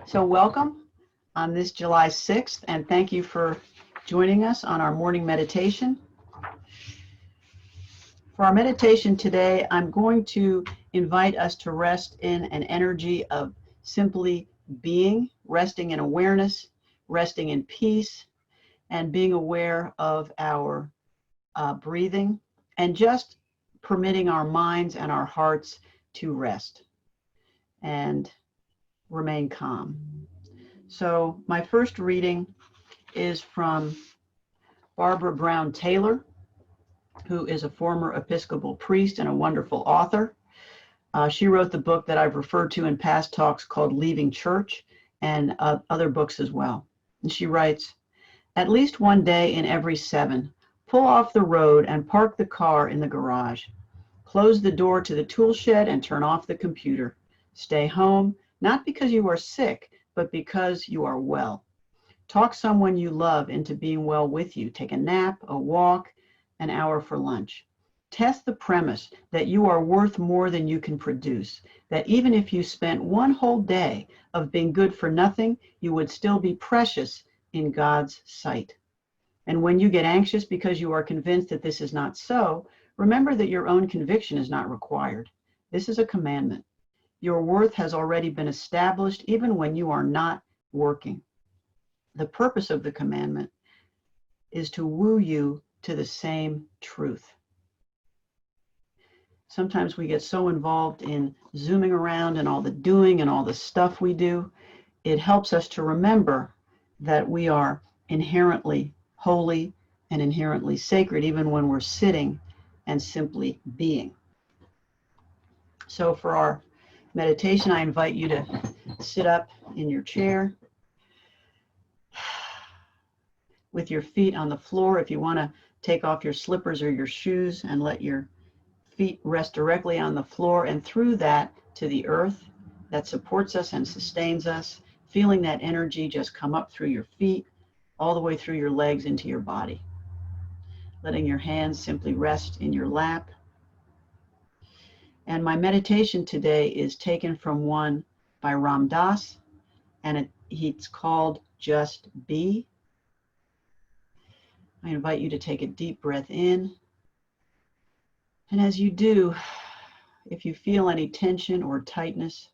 So welcome on this July 6th, and thank you for joining us on our morning meditation. For our meditation today, I'm going to invite us to rest in an energy of simply being, resting in awareness, resting in peace, and being aware of our breathing, and just permitting our minds and our hearts to rest and remain calm. So my first reading is from Barbara Brown Taylor, who is a former Episcopal priest and a wonderful author. She wrote the book that I've referred to in past talks called Leaving Church, and other books as well. And she writes, "At least one day in every 7, pull off the road and park the car in the garage. Close the door to the tool shed and turn off the computer. Stay home, not because you are sick, but because you are well. Talk someone you love into being well with you. Take a nap, a walk, an hour for lunch. Test the premise that you are worth more than you can produce, that even if you spent one whole day of being good for nothing, you would still be precious in God's sight. And when you get anxious because you are convinced that this is not so, remember that your own conviction is not required. This is a commandment. Your worth has already been established even when you are not working. The purpose of the commandment is to woo you to the same truth." Sometimes we get so involved in zooming around and all the doing and all the stuff we do. It helps us to remember that we are inherently holy and inherently sacred, even when we're sitting and simply being. So for our meditation, I invite you to sit up in your chair with your feet on the floor. If you want to take off your slippers or your shoes and let your feet rest directly on the floor, and through that to the earth that supports us and sustains us, feeling that energy just come up through your feet, all the way through your legs into your body. Letting your hands simply rest in your lap. And my meditation today is taken from one by Ram Dass, and it's called Just Be. I invite you to take a deep breath in. And as you do, if you feel any tension or tightness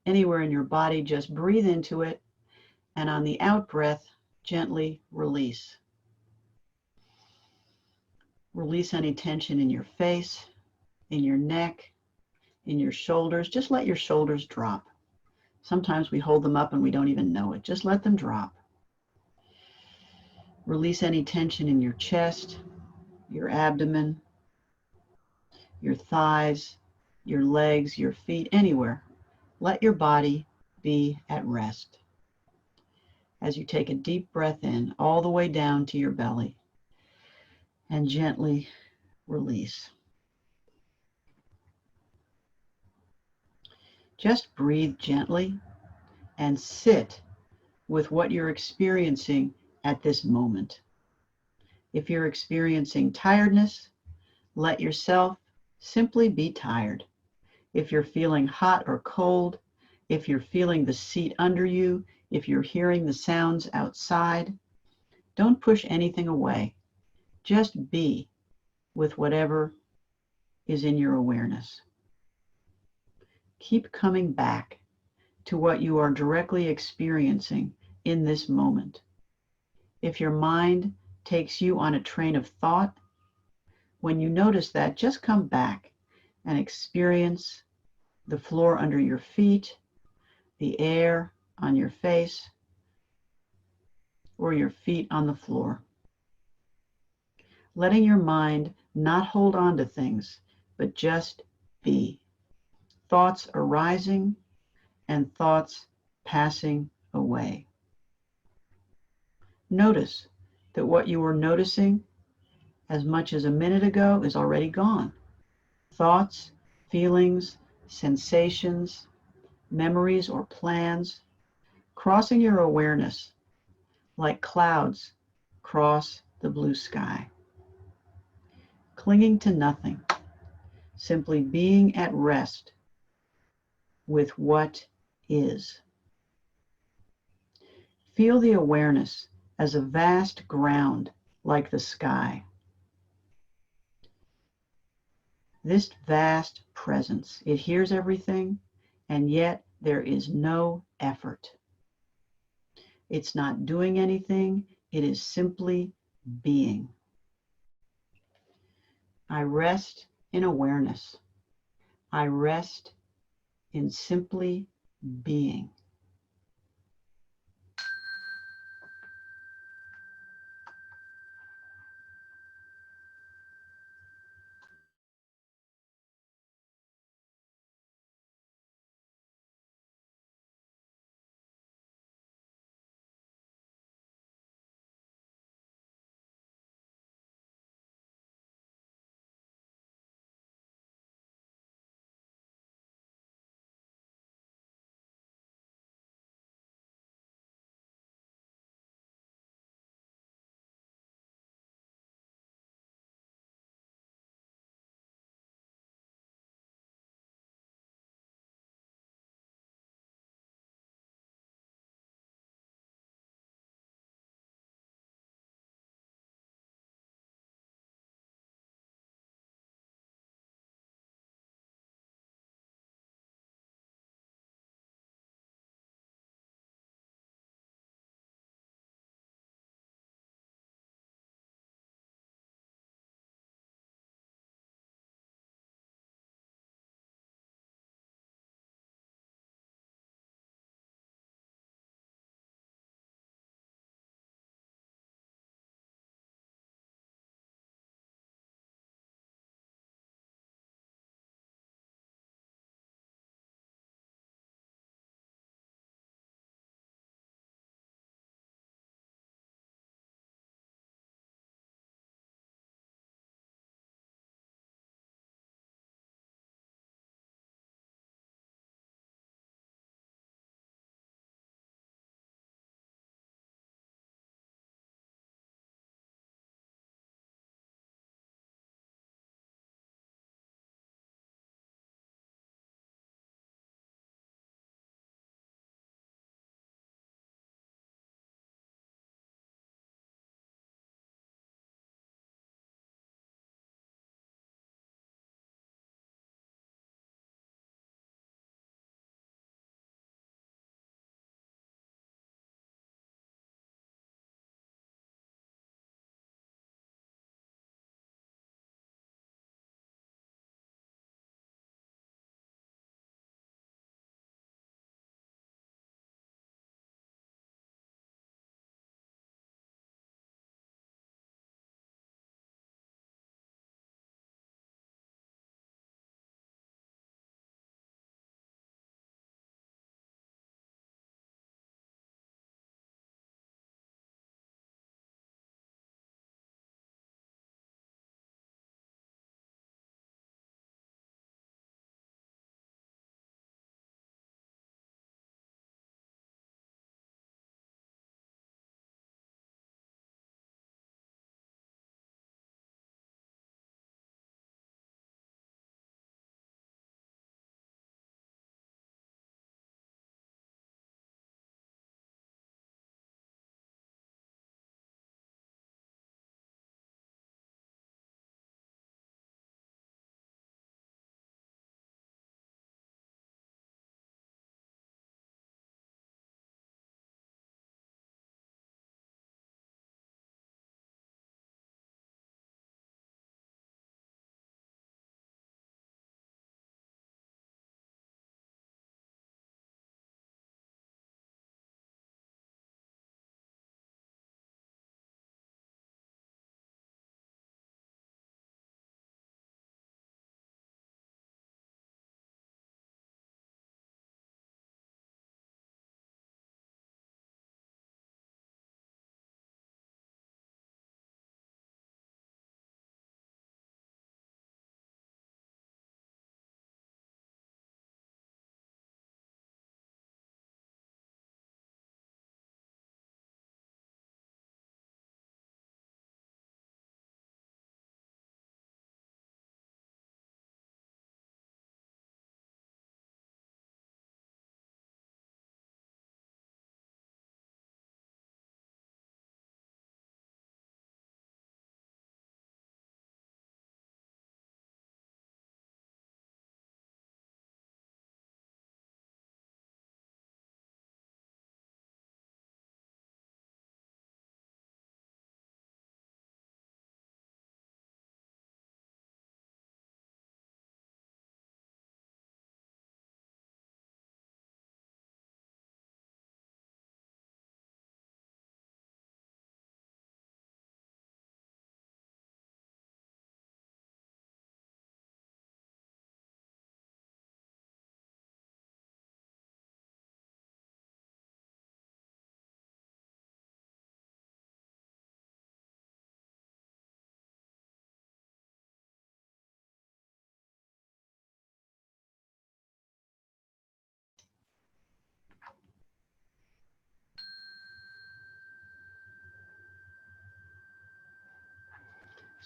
anywhere in your body, just breathe into it, and on the out breath, gently release. Release any tension in your face, in your neck, in your shoulders. Just let your shoulders drop. Sometimes we hold them up and we don't even know it. Just let them drop. Release any tension in your chest, your abdomen, your thighs, your legs, your feet, anywhere. Let your body be at rest. As you take a deep breath in, all the way down to your belly, and gently release. Just breathe gently and sit with what you're experiencing at this moment. If you're experiencing tiredness, let yourself simply be tired. If you're feeling hot or cold, if you're feeling the seat under you, if you're hearing the sounds outside, don't push anything away. Just be with whatever is in your awareness. Keep coming back to what you are directly experiencing in this moment. If your mind takes you on a train of thought, when you notice that, just come back and experience the floor under your feet, the air on your face, or your feet on the floor. Letting your mind not hold on to things, but just be. Thoughts arising and thoughts passing away. Notice that what you were noticing as much as a minute ago is already gone. Thoughts, feelings, sensations, memories or plans crossing your awareness like clouds cross the blue sky. Clinging to nothing, simply being at rest with what is. Feel the awareness as a vast ground like the sky. This vast presence, it hears everything, and yet there is no effort. It's not doing anything, it is simply being. I rest in awareness. I rest in simply being.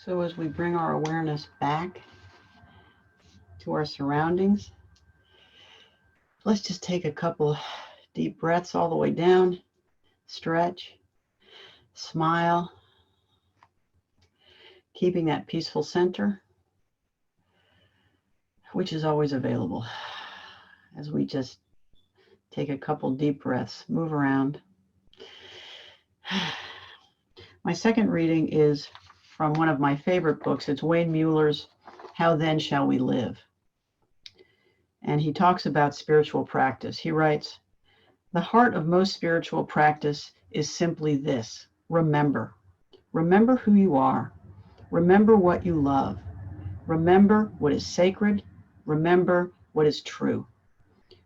So as we bring our awareness back to our surroundings, let's just take a couple deep breaths all the way down, stretch, smile, keeping that peaceful center, which is always available. As we just take a couple deep breaths, move around. My second reading is from one of my favorite books. It's Wayne Muller's How Then Shall We Live? And he talks about spiritual practice. He writes, "The heart of most spiritual practice is simply this: remember. Remember who you are. Remember what you love. Remember what is sacred. Remember what is true.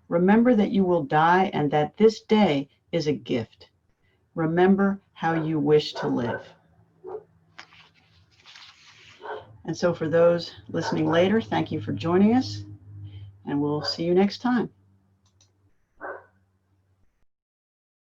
Remember that you will die and that this day is a gift. Remember how you wish to live." And so for those listening later, thank you for joining us, and we'll see you next time.